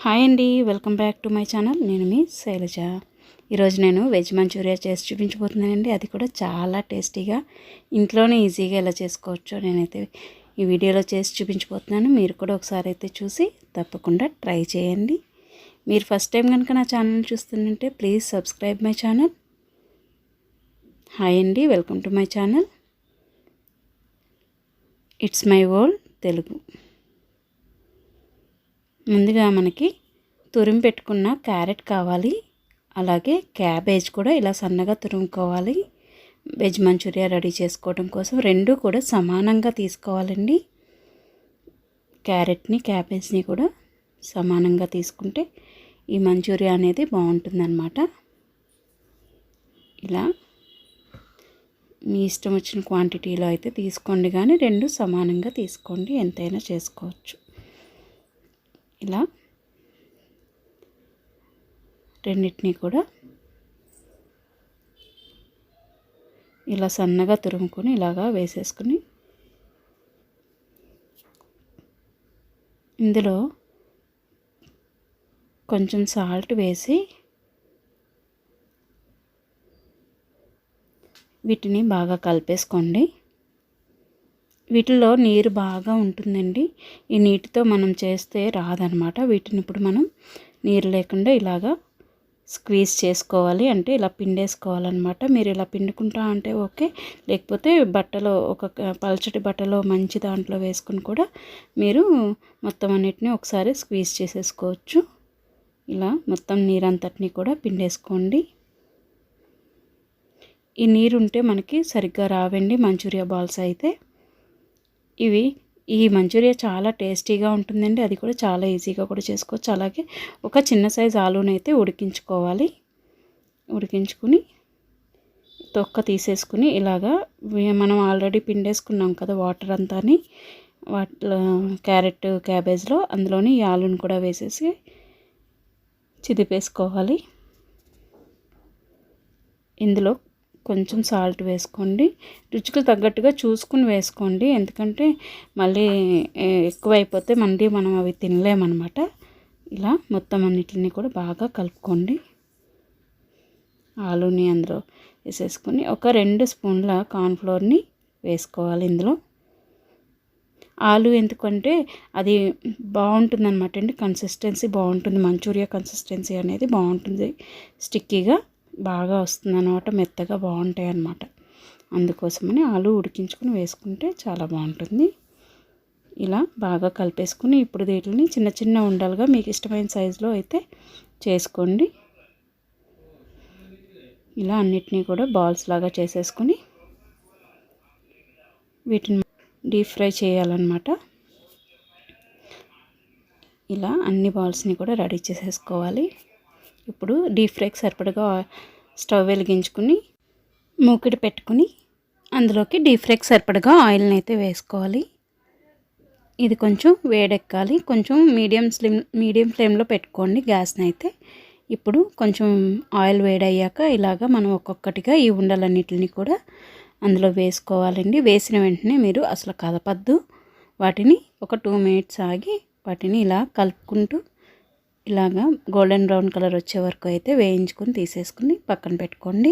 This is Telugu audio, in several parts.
హాయ్ అండి, welcome back to my channel. నేను మీ శైలజ. ఈరోజు నేను వెజ్ మంచూరియా చేసి చూపించబోతున్నానండి. అది కూడా చాలా టేస్టీగా ఇంట్లోనే ఈజీగా ఎలా చేసుకోవచ్చో నేనైతే ఈ వీడియోలో చేసి చూపించబోతున్నాను. మీరు కూడా ఒకసారి అయితే చూసి తప్పకుండా ట్రై చేయండి. మీరు ఫస్ట్ టైం కనుక నా ఛానల్ చూస్తుంటే please subscribe my channel. Hi అండి, welcome to my channel. It's my world Telugu. ముందుగా మనకి తురిమి పెట్టుకున్న క్యారెట్ కావాలి, అలాగే క్యాబేజ్ కూడా ఇలా సన్నగా తురుముకోవాలి. వెజ్ మంచూరియా రెడీ చేసుకోవడం కోసం రెండు కూడా సమానంగా తీసుకోవాలండి. క్యారెట్ని క్యాబేజ్ని కూడా సమానంగా తీసుకుంటే ఈ మంచూరియా అనేది బాగుంటుందన్నమాట. ఇలా మీ ఇష్టం వచ్చిన క్వాంటిటీలో అయితే తీసుకోండి, కానీ రెండు సమానంగా తీసుకోండి, ఎంతైనా చేసుకోవచ్చు. ఇలా రెండింటినీ కూడా ఇలా సన్నగా తురుముకొని ఇలాగా వేసేసుకుని ఇందులో కొంచెం సాల్ట్ వేసి వీటిని బాగా కలిపేసుకోండి. వీటిల్లో నీరు బాగా ఉంటుందండి. ఈ నీటితో మనం చేస్తే రాదనమాట. వీటిని ఇప్పుడు మనం నీరు లేకుండా ఇలాగా స్క్వీజ్ చేసుకోవాలి, అంటే ఇలా పిండేసుకోవాలన్నమాట. మీరు ఇలా పిండుకుంటా అంటే ఓకే, లేకపోతే బట్టలో ఒక పల్చటి బట్టలో మంచి దాంట్లో వేసుకుని కూడా మీరు మొత్తం అన్నిటిని ఒకసారి స్క్వీజ్ చేసేసుకోవచ్చు. ఇలా మొత్తం నీరంతటిని కూడా పిండేసుకోండి. ఈ నీరు ఉంటే మనకి సరిగ్గా రావండి మంచూరియా బాల్స్ అయితే. ఈ మంచూరియా చాలా టేస్టీగా ఉంటుందండి. అది కూడా చాలా ఈజీగా కూడా చేసుకోవచ్చు. అలాగే ఒక చిన్న సైజు ఆలూనైతే ఉడికించుకోవాలి. ఉడికించుకుని తొక్క తీసేసుకుని ఇలాగా మనం ఆల్రెడీ పిండేసుకున్నాం కదా వాటర్ అంతాని క్యారెట్ క్యాబేజ్లో, అందులోని ఈ ఆలూని కూడా వేసేసి చిదిపేసుకోవాలి. ఇందులో కొంచెం సాల్ట్ వేసుకోండి, రుచికి తగ్గట్టుగా చూసుకుని వేసుకోండి, ఎందుకంటే మళ్ళీ ఎక్కువైపోతే మళ్ళీ మనం అవి తినలేమన్నమాట. ఇలా మొత్తం అన్నిటిని కూడా బాగా కలుపుకోండి. ఆలూని అందులో వేసేసుకొని ఒక 2 స్పూన్ల కార్న్ఫ్లోర్ని వేసుకోవాలి. ఇందులో ఆలు ఎందుకంటే అది బాగుంటుందన్నమాట అండి, కన్సిస్టెన్సీ బాగుంటుంది. మంచూరియా కన్సిస్టెన్సీ అనేది బాగుంటుంది, స్టిక్కీగా బాగా వస్తుంది అన్నమాట, మెత్తగా బాగుంటాయి అన్నమాట. అందుకోసమని ఆలు ఉడికించుకుని వేసుకుంటే చాలా బాగుంటుంది. ఇలా బాగా కలిపేసుకుని ఇప్పుడు వీటిని చిన్న చిన్న ఉండలుగా మీకు ఇష్టమైన సైజులో అయితే చేసుకోండి. ఇలా అన్నిటినీ కూడా బాల్స్ లాగా చేసేసుకుని వీటిని డీప్ ఫ్రై చేయాలన్నమాట. ఇలా అన్ని బాల్స్ని కూడా రెడీ చేసేసుకోవాలి. ఇప్పుడు డీప్ ఫ్రైకి సరిపడగా స్టవ్ వెలిగించుకుని మూకిడి పెట్టుకుని అందులోకి డీప్ ఫ్రైకి సరిపడగా ఆయిల్ని అయితే వేసుకోవాలి. ఇది కొంచెం వేడెక్కాలి, కొంచెం మీడియం ఫ్లేమ్లో పెట్టుకోండి గ్యాస్ని అయితే. ఇప్పుడు కొంచెం ఆయిల్ వేడయ్యాక ఇలాగా మనం ఒక్కొక్కటిగా ఈ ఉండలన్నిటిని కూడా అందులో వేసుకోవాలండి. వేసిన వెంటనే మీరు అసలు కదపద్దు, వాటిని ఒక 2 మినిట్స్ ఆగి వాటిని ఇలా కలుపుకుంటూ ఇలాగా గోల్డెన్ బ్రౌన్ కలర్ వచ్చే వరకు అయితే వేయించుకొని తీసేసుకుని పక్కన పెట్టుకోండి.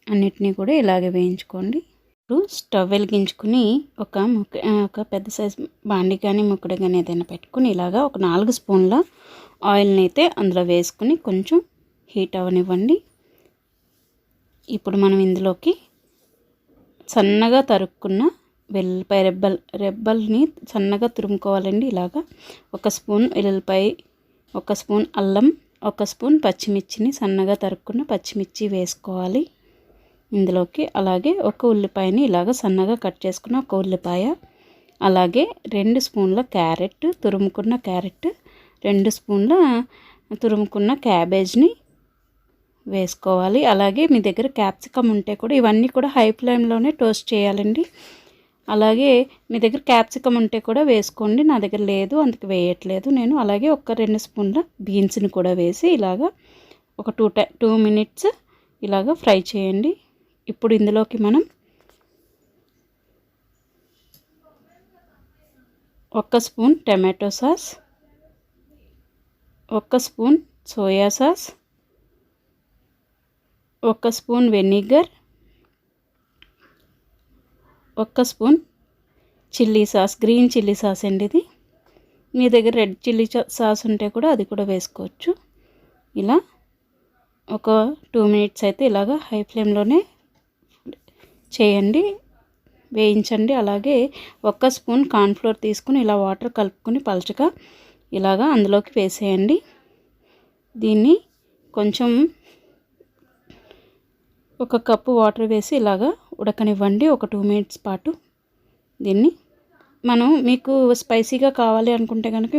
అన్నిటినీ కూడా ఇలాగే వేయించుకోండి. ఇప్పుడు స్టవ్ వెలిగించుకుని ఒక పెద్ద సైజు బాండి కానీ ముక్కడి కానీ ఏదైనా పెట్టుకుని ఇలాగా ఒక 4 స్పూన్ల ఆయిల్ని అయితే అందులో వేసుకుని కొంచెం హీట్ అవనివ్వండి. ఇప్పుడు మనం ఇందులోకి సన్నగా తరుక్కున్న వెల్లుల్లిపాయ రెబ్బల్ని సన్నగా తురుముకోవాలండి. ఇలాగా 1 స్పూన్ వెల్లుల్లిపాయ, 1 స్పూన్ అల్లం, 1 స్పూన్ పచ్చిమిర్చిని సన్నగా తరుక్కున్న పచ్చిమిర్చి వేసుకోవాలి ఇందులోకి. అలాగే 1 ఉల్లిపాయని ఇలాగ సన్నగా కట్ చేసుకున్న 1 ఉల్లిపాయ, అలాగే 2 స్పూన్ల క్యారెట్, తురుముకున్న క్యారెట్, 2 స్పూన్ల తురుముకున్న క్యాబేజ్ని వేసుకోవాలి. అలాగే మీ దగ్గర క్యాప్సికమ్ ఉంటే కూడా ఇవన్నీ కూడా హై ఫ్లేమ్లోనే టోస్ట్ చేయాలండి. అలాగే మీ దగ్గర క్యాప్సికమ్ ఉంటే కూడా వేసుకోండి, నా దగ్గర లేదు అందుకు వేయట్లేదు నేను. అలాగే ఒక 2 స్పూన్ల బీన్స్ని కూడా వేసి ఇలాగా ఒక 2 మినిట్స్ ఇలాగా ఫ్రై చేయండి. ఇప్పుడు ఇందులోకి మనం 1 spoon tomato sauce, 1 spoon soya sauce, 1 spoon vinegar, 1 spoon chilli sauce, green chilli sauce అండి ఇది. మీ దగ్గర రెడ్ చిల్లీ సాస్ ఉంటే కూడా అది కూడా వేసుకోవచ్చు. ఇలా ఒక 2 మినిట్స్ అయితే ఇలాగా హై ఫ్లేమ్లోనే చేయండి, వేయించండి. అలాగే 1 స్పూన్ కార్న్ఫ్లోర్ తీసుకుని ఇలా వాటర్ కలుపుకొని పలచగా ఇలాగా అందులోకి వేసేయండి. దీన్ని కొంచెం 1 కప్పు వాటర్ వేసి ఇలాగా ఉడకనివ్వండి ఒక 2 మినిట్స్ పాటు. దీన్ని మనం మీకు స్పైసీగా కావాలి అనుకుంటే కనుక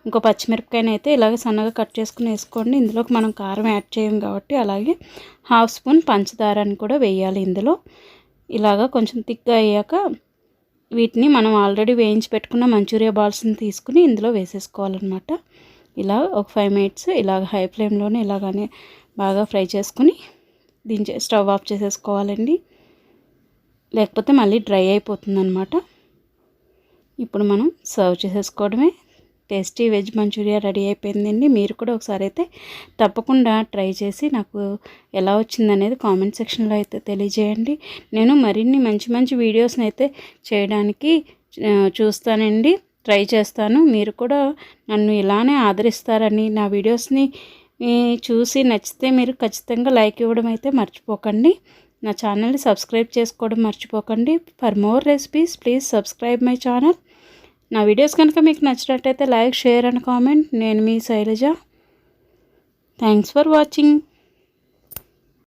ఇంకో పచ్చిమిరపకాయని అయితే ఇలాగ సన్నగా కట్ చేసుకుని వేసుకోండి. ఇందులోకి మనం కారం యాడ్ చేయం కాబట్టి. అలాగే 1/2 స్పూన్ పంచదారని కూడా వేయాలి ఇందులో. ఇలాగా కొంచెం థిక్గా అయ్యాక వీటిని మనం ఆల్రెడీ వేయించి పెట్టుకున్న మంచూరియా బాల్స్ని తీసుకుని ఇందులో వేసేసుకోవాలన్నమాట. ఇలా ఒక 5 మినిట్స్ ఇలాగ హై ఫ్లేమ్లోనే ఇలాగనే బాగా ఫ్రై చేసుకుని స్టవ్ ఆఫ్ చేసేసుకోవాలండి, లేకపోతే మళ్ళీ డ్రై అయిపోతుందన్నమాట. ఇప్పుడు మనం సర్వ్ చేసేసుకోవడమే. టేస్టీ వెజ్ మంచూరియా రెడీ అయిపోయిందండి. మీరు కూడా ఒకసారి అయితే తప్పకుండా ట్రై చేసి నాకు ఎలా వచ్చిందనేది కామెంట్ సెక్షన్లో అయితే తెలియజేయండి. నేను మరిన్ని మంచి మంచి వీడియోస్ని అయితే చేయడానికి చూస్తానండి, ట్రై చేస్తాను. మీరు కూడా నన్ను ఇలానే ఆదరిస్తారని, నా వీడియోస్ని చూసి నచ్చితే మీరు ఖచ్చితంగా లైక్ ఇవ్వడం అయితే మర్చిపోకండి. నా ఛానల్ని సబ్స్క్రైబ్ చేసుకోవడం మర్చిపోకండి. For more recipes please subscribe my channel. నా వీడియోస్ కనుక మీకు నచ్చినట్టయితే లైక్, షేర్ అండ్ కామెంట్. నేను మీ శైలజ. Thanks for watching.